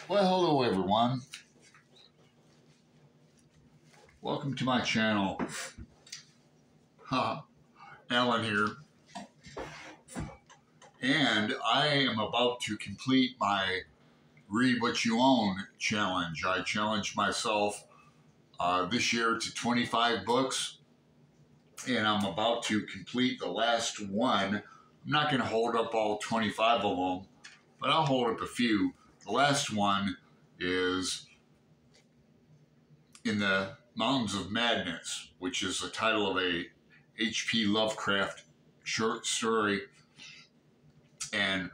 Well, hello everyone. Welcome to my channel. Alan here. And I am about to complete my Read What You Own challenge. I challenged myself this year to 25 books, and I'm about to complete the last one. I'm not going to hold up all 25 of them, but I'll hold up a few. The last one is In the Mountains of Madness, which is the title of a H.P. Lovecraft short story. And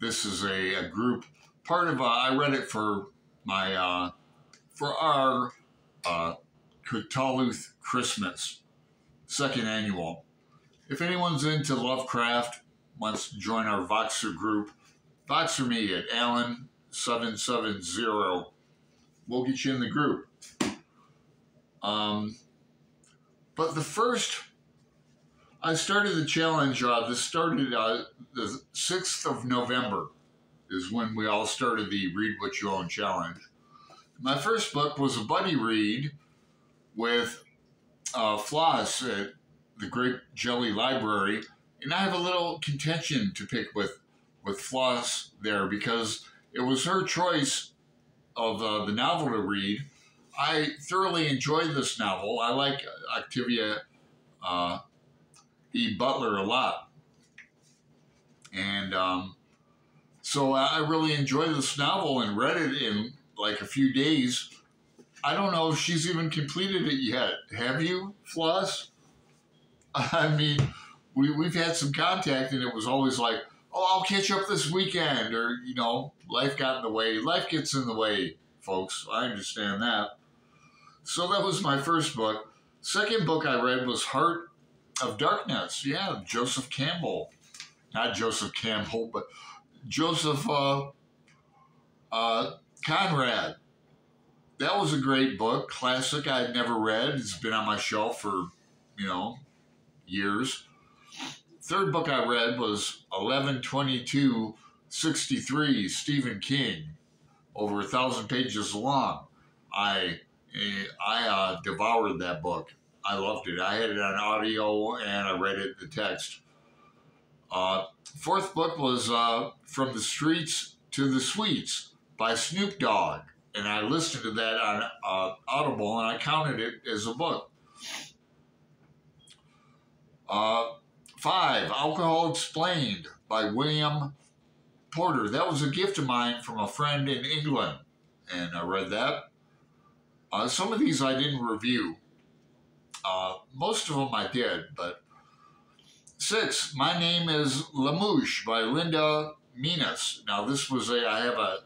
this is a group, part of, I read it for my, for our Cthulhu Christmas, second annual. If anyone's into Lovecraft, wants to join our Voxer group, Voxer me at Alan770. We'll get you in the group. But the first, I started the challenge, this started the 6th of November is when we all started the Read What You Own challenge. My first book was a buddy read with Floss at the Grape Jelly Library, and I have a little contention to pick with Floss there because it was her choice of the novel to read. I thoroughly enjoyed this novel. I like Octavia E. Butler a lot. And so I really enjoyed this novel and read it in like a few days. I don't know if she's even completed it yet. Have you, Floss? I mean, we've had some contact and it was always like, oh, I'll catch up this weekend, or, you know, life got in the way. Life gets in the way, folks. I understand that. So that was my first book. Second book I read was Heart of Darkness. Yeah, Joseph Campbell. Not Joseph Campbell, but Joseph Conrad. That was a great book, classic I had never read. It's been on my shelf for, you know, years. Third book I read was 11/22/63, Stephen King, over 1,000 pages long. I devoured that book. I loved it. I had it on audio and I read it, the text. Fourth book was From the Streets to the Suites by Snoop Dogg. And I listened to that on Audible and I counted it as a book. 5, Alcohol Explained by William Porter. That was a gift of mine from a friend in England. And I read that. Some of these I didn't review. Most of them I did, but 6, My Name is Lamouche by Linda Minas. Now this was I have a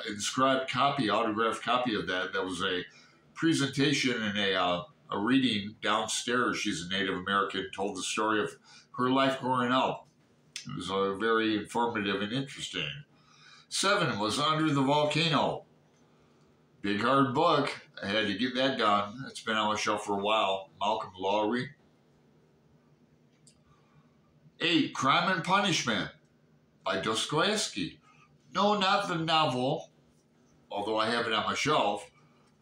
inscribed copy, autographed copy of that. That was a presentation and a reading downstairs. She's a Native American, told the story of her life growing up. It was very informative and interesting. 7 was Under the Volcano. Big hard book. I had to get that done. It's been on my shelf for a while. Malcolm Lowry. 8, Crime and Punishment by Dostoevsky. No, not the novel, although I have it on my shelf.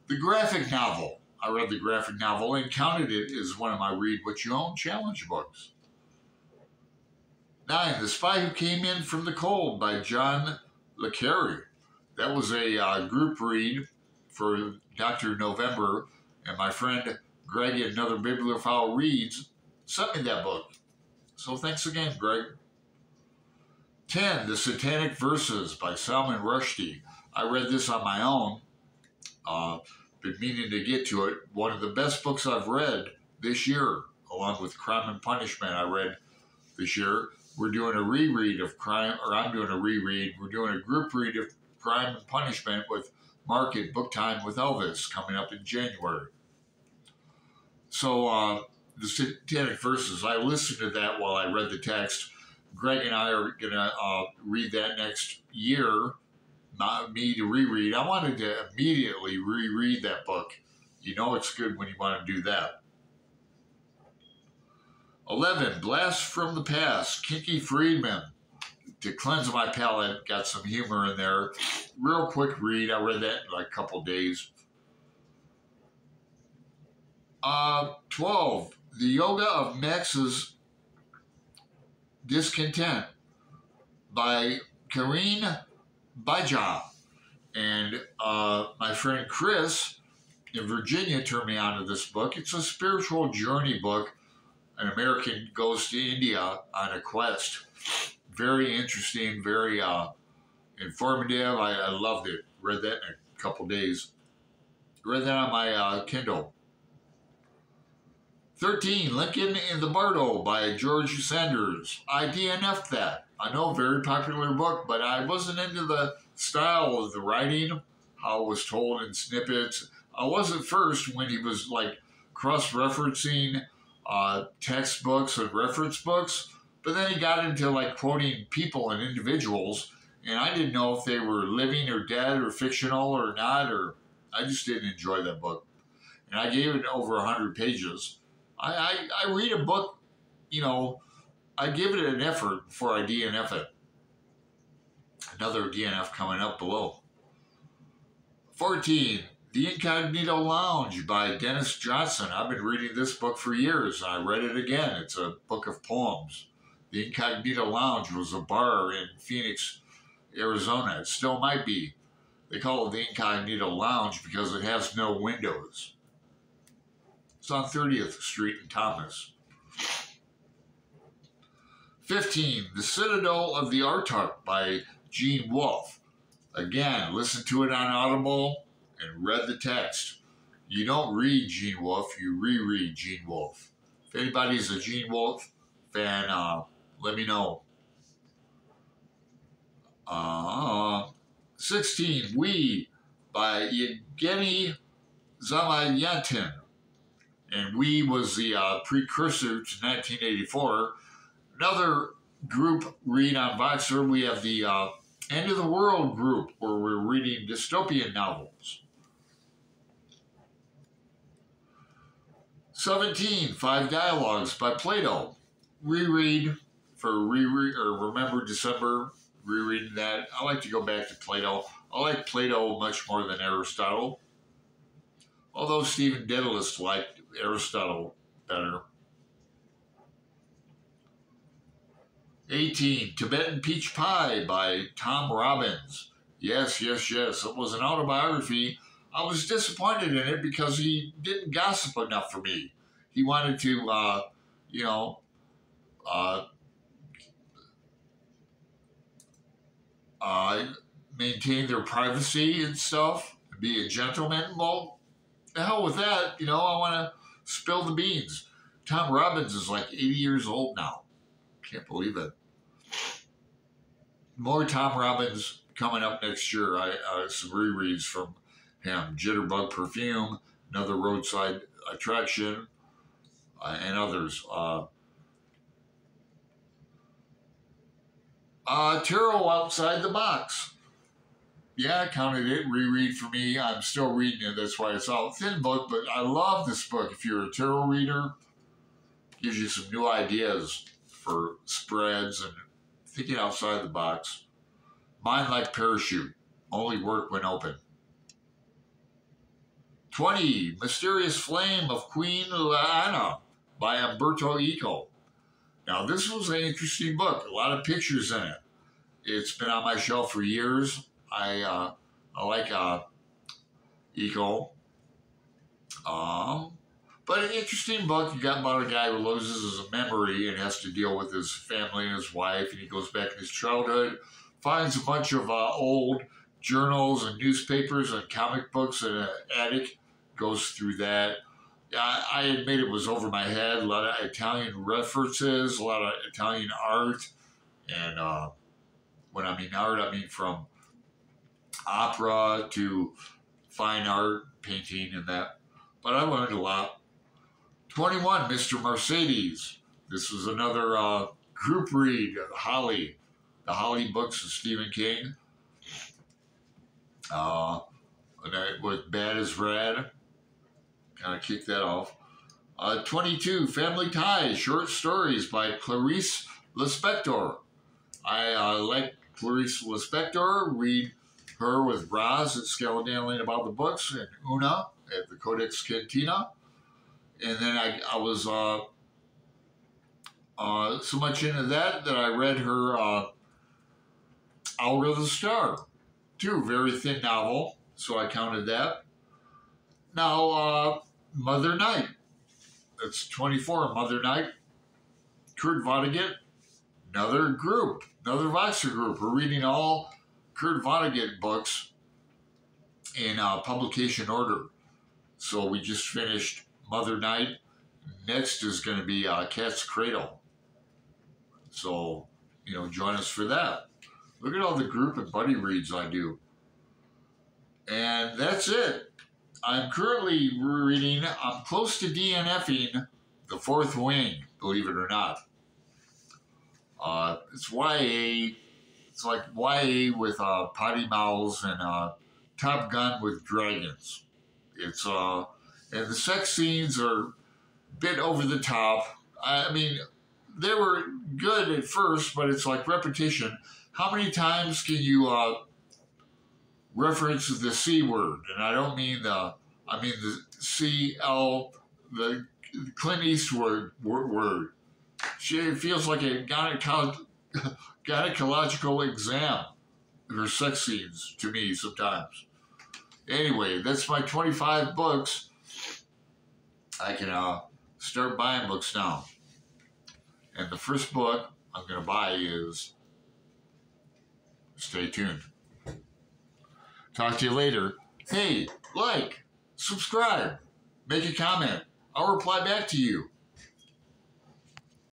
The graphic novel. I read the graphic novel and counted it as one of my Read What You Own challenge books. 9, The Spy Who Came In From the Cold by John le Carre. That was a group read for Dr. November, and my friend Greg at Another Bibliophile Reads sent me that book. So thanks again, Greg. 10, The Satanic Verses by Salman Rushdie. I read this on my own. Been meaning to get to it. One of the best books I've read this year, along with Crime and Punishment I read this year. We're doing a reread of Crime, or I'm doing a reread. We're doing a group read of Crime and Punishment with Mark at Book Time with Elvis coming up in January. So the Satanic Verses, I listened to that while I read the text. Greg and I are going to read that next year, not me to reread. I wanted to immediately reread that book. You know it's good when you want to do that. 11, Blast from the Past, Kinky Friedman. to cleanse my palate. Got some humor in there. Real quick read. I read that in like a couple days. 12. The Yoga of Max's Discontent by Karine Baja. And my friend Chris in Virginia turned me on to this book. It's a spiritual journey book. An American goes to India on a quest. Very interesting, very informative. I loved it. Read that in a couple days. Read that on my Kindle. 13, Lincoln in the Bardo by George Sanders. I DNF'd that. I know, a very popular book, but I wasn't into the style of the writing, how it was told in snippets. I was at first when he was like cross-referencing textbooks and reference books, but then he got into like quoting people and individuals, and I didn't know if they were living or dead or fictional or not, or I just didn't enjoy that book. And I gave it over 100 pages. I read a book, you know, I give it an effort before I DNF it. Another DNF coming up below. 14, The Incognito Lounge by Dennis Johnson. I've been reading this book for years, and I read it again. It's a book of poems. The Incognito Lounge was a bar in Phoenix, Arizona. It still might be. They call it the Incognito Lounge because it has no windows. It's on 30th Street in Thomas. 15, The Citadel of the Artuk by Gene Wolfe. Again, listen to it on Audible and read the text. You don't read Gene Wolfe, you reread Gene Wolfe. If anybody's a Gene Wolfe fan, let me know. 16, We by Yevgeny Zamayatin. And We was the precursor to 1984. Another group read on Voxer, we have the End of the World group, where we're reading dystopian novels. 17, 5 Dialogues by Plato. Reread for Remember December, rereading that. I like to go back to Plato. I like Plato much more than Aristotle. Although Stephen Dedalus liked Aristotle better. 18, Tibetan Peach Pie by Tom Robbins. Yes. It was an autobiography. I was disappointed in it because he didn't gossip enough for me. He wanted to, maintain their privacy and stuff, be a gentleman. Well, the hell with that. I want to spill the beans. Tom Robbins is like 80 years old now. Can't believe it. More Tom Robbins coming up next year. Some rereads from him. Jitterbug Perfume, Another Roadside Attraction, and others. Tarot Outside the Box. Yeah, I counted it. Reread for me. I'm still reading it. That's why it's out. Thin book, but I love this book. If you're a tarot reader, gives you some new ideas for spreads and thinking outside the box. Mind Like Parachute. Only work when open. 20, Mysterious Flame of Queen Lana by Umberto Eco. Now, this was an interesting book. A lot of pictures in it. It's been on my shelf for years. I like Eco. But an interesting book. You got about a guy who loses his memory and has to deal with his family and his wife, and he goes back in his childhood, finds a bunch of old journals and newspapers and comic books in an attic, goes through that. I admit it was over my head. A lot of Italian references, a lot of Italian art, and when I mean art, I mean from opera to fine art, painting, and that. But I learned a lot. 21, Mr. Mercedes. This was another group read, Holly. The Holly books of Stephen King. With Bad as Rad. Kind of kicked that off. 22, Family Ties, Short Stories by Clarice Lispector. I like Clarice Lispector. Read her with Braz at Scaladanling About the Books, and Una at the Codex Cantina. And then I was so much into that I read her Out of the Star, too. Very thin novel, so I counted that. Now, Mother Night. It's 24, Mother Night. Kurt Vonnegut, another group, another Voxer group. We're reading all Kurt Vonnegut books in publication order. So we just finished Mother Night. Next is going to be Cat's Cradle. So, join us for that. Look at all the group and buddy reads I do. And that's it. I'm currently reading, I'm close to DNFing The Fourth Wing, believe it or not. It's YA. It's like YA with potty mouths and Top Gun with dragons. It's and the sex scenes are a bit over the top. I mean, they were good at first, but it's like repetition. How many times can you reference the C word? And I don't mean the CL, the Clint Eastwood word. It feels like a gynecological exam. Her sex scenes to me sometimes. Anyway, that's my 25 books. I can start buying books now. And the first book I'm going to buy is, stay tuned. Talk to you later. Hey, like, subscribe, make a comment. I'll reply back to you.